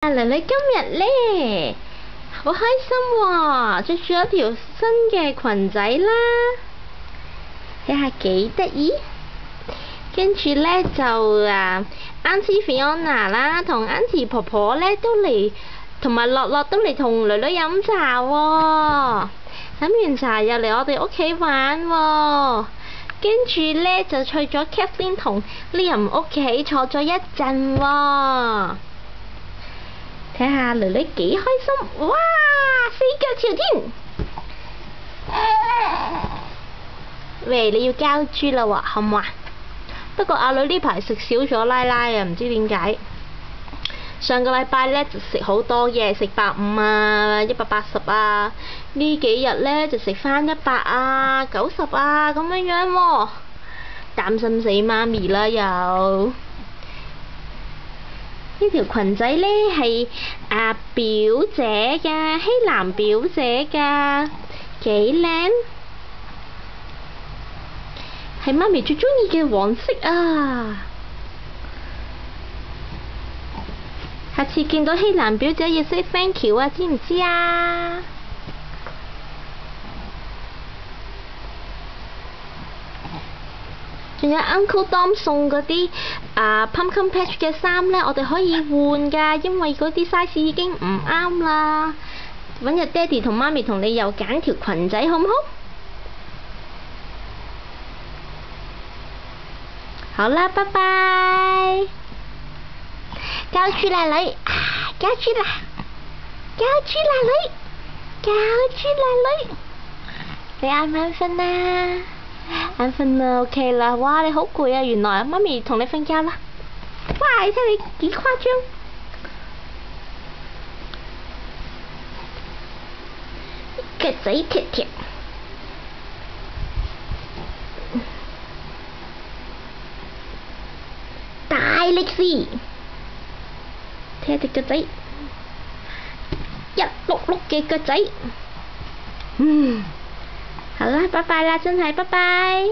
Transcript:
囡囡今日呢，好開心喎，着住一條新嘅裙仔啦，睇下幾得意。跟住呢就Auntie Fiona 啦，同 Auntie 婆婆呢都嚟，同埋樂樂都嚟同囡囡飲茶喎。飲完茶又嚟我哋屋企玩喎。跟住呢就去咗 Kathleen 同 Liam 屋企坐咗一陣喎。睇下囡囡幾開心，哇！四腳朝天。喂，你要交豬啦喎，好唔好啊？不過阿女呢排食少咗奶奶啊，唔知點解。上個禮拜呢就食好多嘢，食150啊、180啊。呢幾日呢就食返100啊、90啊咁樣喎。擔心死媽咪啦又。呢條裙仔呢係表姐㗎，希蘭表姐㗎，幾靚，係媽咪最鍾意嘅黃色啊！下次見到希蘭表姐要 say thank you 啊，知唔知啊？仲有 Uncle Dom 送嗰啲Pumpkin Patch 嘅衫呢，我哋可以換㗎，因為嗰啲 size 已經唔啱啦。揾日爹哋同媽咪同你又揀條裙仔好唔好？好啦，拜拜。交豬啦女，交豬啦，交豬啦女，交豬啦女，你啱唔啱瞓啊？眼瞓啦 ，OK 啦，哇你好攰啊！原來媽咪同你瞓覺啦，哇你睇你幾誇張，腳仔踢踢，大力士，睇下隻腳仔，一碌碌嘅腳仔，好啦，拜拜啦，真係拜拜。